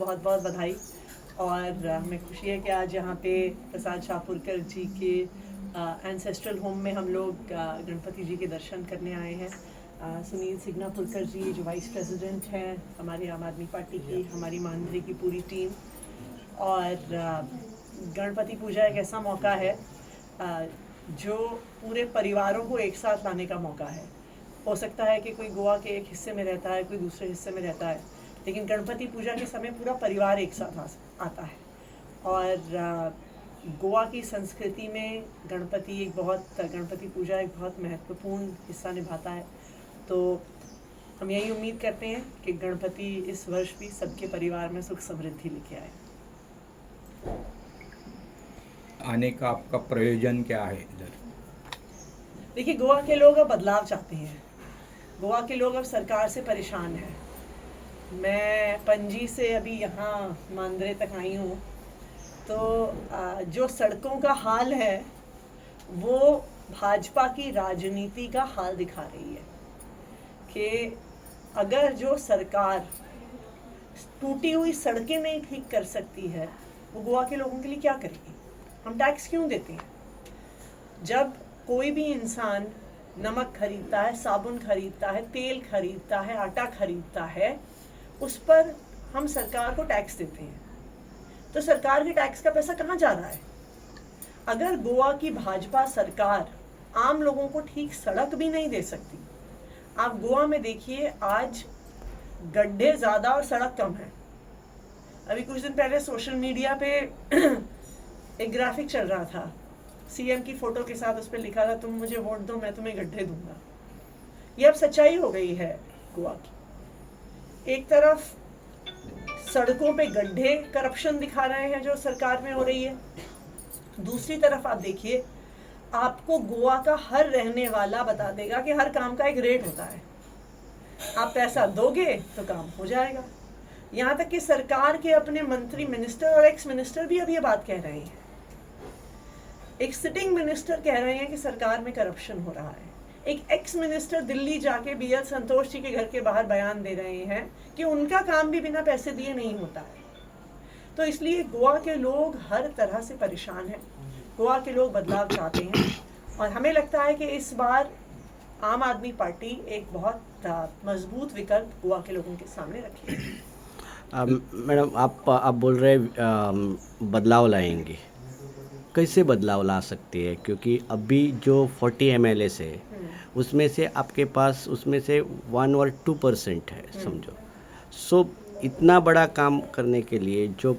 बहुत बहुत बधाई। और हमें खुशी है कि आज यहाँ पे प्रसाद शाहपुरकर जी के एंसेस्ट्रल होम में हम लोग गणपति जी के दर्शन करने आए हैं। सुनील सिग्नापुरकर जी जो वाइस प्रेसिडेंट हैं हमारी आम आदमी पार्टी की, हमारी मानधरी की पूरी टीम। और गणपति पूजा एक ऐसा मौका है जो पूरे परिवारों को एक साथ लाने का मौका है। हो सकता है कि कोई गोवा के एक हिस्से में रहता है, कोई दूसरे हिस्से में रहता है, लेकिन गणपति पूजा के समय पूरा परिवार एक साथ आता है। और गोवा की संस्कृति में गणपति पूजा एक बहुत महत्वपूर्ण हिस्सा निभाता है। तो हम यही उम्मीद करते हैं कि गणपति इस वर्ष भी सबके परिवार में सुख समृद्धि लेके आए। आने का आपका प्रयोजन क्या है इधर? देखिए, गोवा के लोग अब बदलाव चाहते हैं। गोवा के लोग अब सरकार से परेशान हैं। मैं पणजी से अभी यहाँ मांद्रे तक आई हूँ, तो जो सड़कों का हाल है वो भाजपा की राजनीति का हाल दिखा रही है कि अगर जो सरकार टूटी हुई सड़कें नहीं ठीक कर सकती है, वो गोवा के लोगों के लिए क्या करेगी? हम टैक्स क्यों देते हैं? जब कोई भी इंसान नमक खरीदता है, साबुन खरीदता है, तेल खरीदता है, आटा खरीदता है, उस पर हम सरकार को टैक्स देते हैं। तो सरकार के टैक्स का पैसा कहाँ जा रहा है? अगर गोवा की भाजपा सरकार आम लोगों को ठीक सड़क भी नहीं दे सकती, आप गोवा में देखिए, आज गड्ढे ज़्यादा और सड़क कम है। अभी कुछ दिन पहले सोशल मीडिया पे एक ग्राफिक चल रहा था, सीएम की फोटो के साथ उस पर लिखा था, तुम मुझे वोट दो मैं तुम्हें गड्ढे दूंगा। ये अब सच्चाई हो गई है गोवा की। एक तरफ सड़कों पे गड्ढे, करप्शन दिखा रहे हैं जो सरकार में हो रही है, दूसरी तरफ आप देखिए, आपको गोवा का हर रहने वाला बता देगा कि हर काम का एक रेट होता है। आप पैसा दोगे तो काम हो जाएगा। यहाँ तक कि सरकार के अपने मंत्री, मिनिस्टर और एक्स मिनिस्टर भी अब ये बात कह रहे हैं। एक सिटिंग मिनिस्टर कह रहे हैं कि सरकार में करप्शन हो रहा है। एक एक्स मिनिस्टर दिल्ली जाके BL संतोष जी के घर के बाहर बयान दे रहे हैं कि उनका काम भी बिना पैसे दिए नहीं होता है। तो इसलिए गोवा के लोग हर तरह से परेशान हैं। गोवा के लोग बदलाव चाहते हैं और हमें लगता है कि इस बार आम आदमी पार्टी एक बहुत मजबूत विकल्प गोवा के लोगों के सामने रखेगी। मैडम, आप बोल रहे बदलाव लाएंगे, कैसे बदलाव ला सकती है? क्योंकि अभी जो 40 MLAs है उसमें से आपके पास उसमें से 1 और 2% है, समझो। सो इतना बड़ा काम करने के लिए जो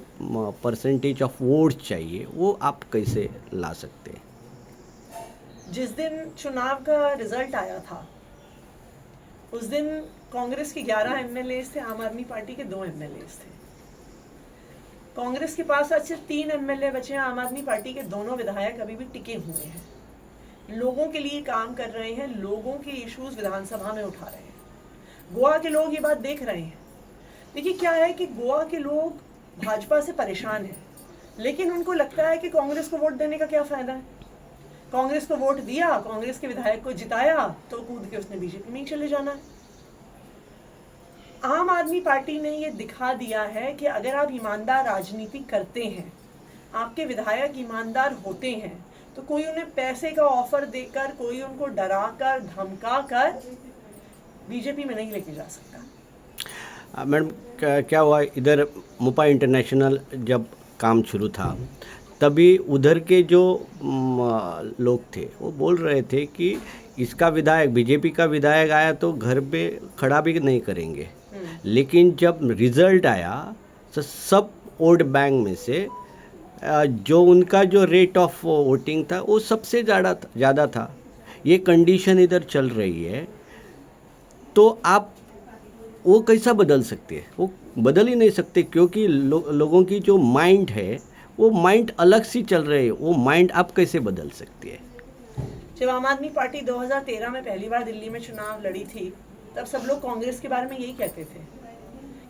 परसेंटेज ऑफ वोट चाहिए वो आप कैसे ला सकते हैं? जिस दिन चुनाव का रिजल्ट आया था उस दिन कांग्रेस के 11 MLAs थे, आम आदमी पार्टी के 2 MLAs थे। कांग्रेस के पास आज सिर्फ 3 MLA बचे हैं। आम आदमी पार्टी के दोनों विधायक अभी भी टिके हुए हैं, लोगों के लिए काम कर रहे हैं, लोगों के इश्यूज विधानसभा में उठा रहे हैं। गोवा के लोग ये बात देख रहे हैं। देखिए, क्या है कि गोवा के लोग भाजपा से परेशान हैं, लेकिन उनको लगता है कि कांग्रेस को वोट देने का क्या फायदा है। कांग्रेस को वोट दिया, कांग्रेस के विधायक को जिताया, तो कूद के उसने बीजेपी में ही चले जाना है। आम आदमी पार्टी ने ये दिखा दिया है कि अगर आप ईमानदार राजनीति करते हैं, आपके विधायक ईमानदार होते हैं, तो कोई उन्हें पैसे का ऑफर देकर, कोई उनको डराकर धमकाकर बीजेपी में नहीं लेके जा सकता। मैडम, क्या हुआ इधर मोपा इंटरनेशनल जब काम शुरू था तभी उधर के जो लोग थे वो बोल रहे थे कि इसका विधायक, बीजेपी का विधायक आया तो घर पे खड़ा भी नहीं करेंगे। लेकिन जब रिजल्ट आया तो सब वोट बैंक में से जो उनका जो रेट ऑफ वोटिंग था वो सबसे ज़्यादा था। ये कंडीशन इधर चल रही है, तो आप वो कैसा बदल सकते हैं? वो बदल ही नहीं सकते, क्योंकि लोगों की जो माइंड है वो माइंड अलग सी चल रही है। वो माइंड आप कैसे बदल सकती है? जब आम आदमी पार्टी 2013 में पहली बार दिल्ली में चुनाव लड़ी थी, तब सब लोग कांग्रेस के बारे में यही कहते थे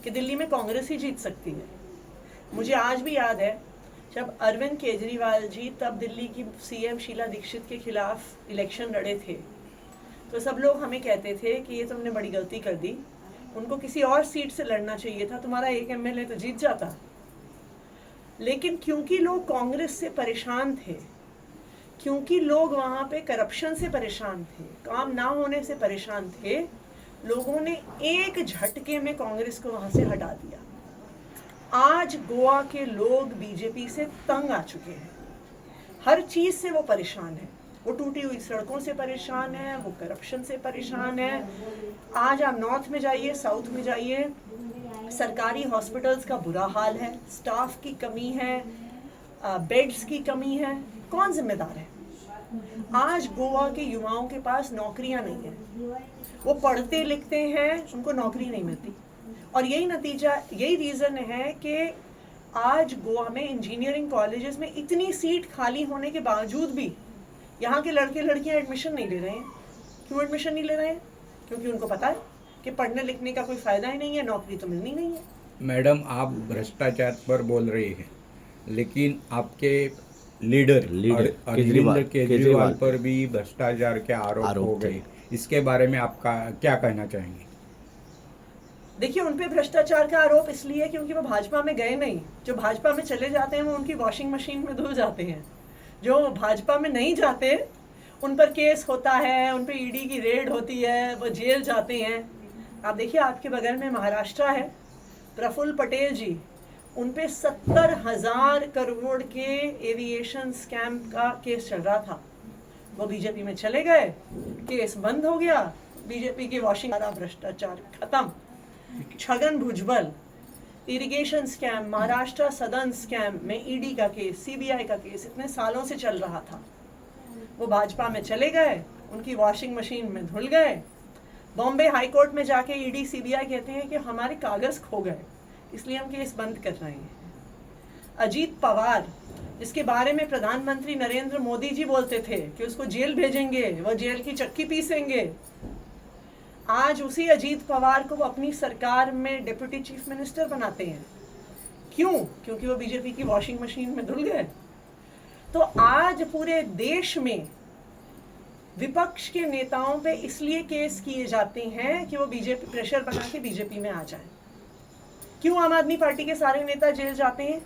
कि दिल्ली में कांग्रेस ही जीत सकती है। मुझे आज भी याद है जब अरविंद केजरीवाल जी तब दिल्ली की CM शीला दीक्षित के खिलाफ इलेक्शन लड़े थे, तो सब लोग हमें कहते थे कि ये तुमने बड़ी गलती कर दी, उनको किसी और सीट से लड़ना चाहिए था, तुम्हारा एक एमएलए तो जीत जाता। लेकिन क्योंकि लोग कांग्रेस से परेशान थे, क्योंकि लोग वहाँ पे करप्शन से परेशान थे, काम ना होने से परेशान थे, लोगों ने एक झटके में कांग्रेस को वहाँ से हटा दिया। आज गोवा के लोग बीजेपी से तंग आ चुके हैं, हर चीज़ से वो परेशान है। वो टूटी हुई सड़कों से परेशान है, वो करप्शन से परेशान है। आज आप नॉर्थ में जाइए, साउथ में जाइए, सरकारी हॉस्पिटल्स का बुरा हाल है, स्टाफ की कमी है, बेड्स की कमी है। कौन जिम्मेदार है? आज गोवा के युवाओं के पास नौकरियां नहीं है, वो पढ़ते लिखते हैं, उनको नौकरी नहीं मिलती। और यही नतीजा, यही रीज़न है कि आज गोवा में इंजीनियरिंग कॉलेजेस में इतनी सीट खाली होने के बावजूद भी यहाँ के लड़के लड़कियाँ एडमिशन नहीं ले रहे हैं। क्यों एडमिशन नहीं ले रहे हैं? क्योंकि उनको पता है कि पढ़ने लिखने का कोई फ़ायदा ही नहीं है, नौकरी तो मिलनी नहीं है। मैडम, आप भ्रष्टाचार पर बोल रही हैं, लेकिन आपके लीडर अरविंद केजरीवाल पर भी भ्रष्टाचार के आरोप हो गए। इसके बारे में आपका क्या कहना चाहेंगे? देखिए, उन पे भ्रष्टाचार का आरोप इसलिए क्योंकि वो भाजपा में गए नहीं। जो भाजपा में चले जाते हैं वो उनकी वॉशिंग मशीन में धुल जाते हैं। जो भाजपा में नहीं जाते उन पर केस होता है, उन पे ईडी की रेड होती है, वो जेल जाते हैं। आप देखिए, आपके बगल में महाराष्ट्र है, प्रफुल्ल पटेल जी, उन पे 70,000 करोड़ के एविएशन स्कैम का केस चल रहा था। वो बीजेपी में चले गए, केस बंद हो गया, बीजेपी की वॉशिंग वाला भ्रष्टाचार खत्म। छगन भुजबल, इरिगेशन स्कैम, महाराष्ट्र सदन स्कैम में ईडी का केस, सीबीआई का केस इतने सालों से चल रहा था। वो भाजपा में चले गए, उनकी वॉशिंग मशीन में धुल गए। बॉम्बे हाई कोर्ट में जाके ईडी सीबीआई कहते हैं कि हमारे कागज खो गए, इसलिए हम केस बंद कर रहे हैं। अजीत पवार, जिसके बारे में प्रधानमंत्री नरेंद्र मोदी जी बोलते थे कि उसको जेल भेजेंगे, वो जेल की चक्की पीसेंगे, आज उसी अजीत पवार को वो अपनी सरकार में डिप्टी चीफ मिनिस्टर बनाते हैं। क्यों? क्योंकि वो बीजेपी की वॉशिंग मशीन में धुल गए। तो आज पूरे देश में विपक्ष के नेताओं पे इसलिए केस किए जाते हैं कि वो बीजेपी प्रेशर बना के बीजेपी में आ जाए। क्यों आम आदमी पार्टी के सारे नेता जेल जाते हैं?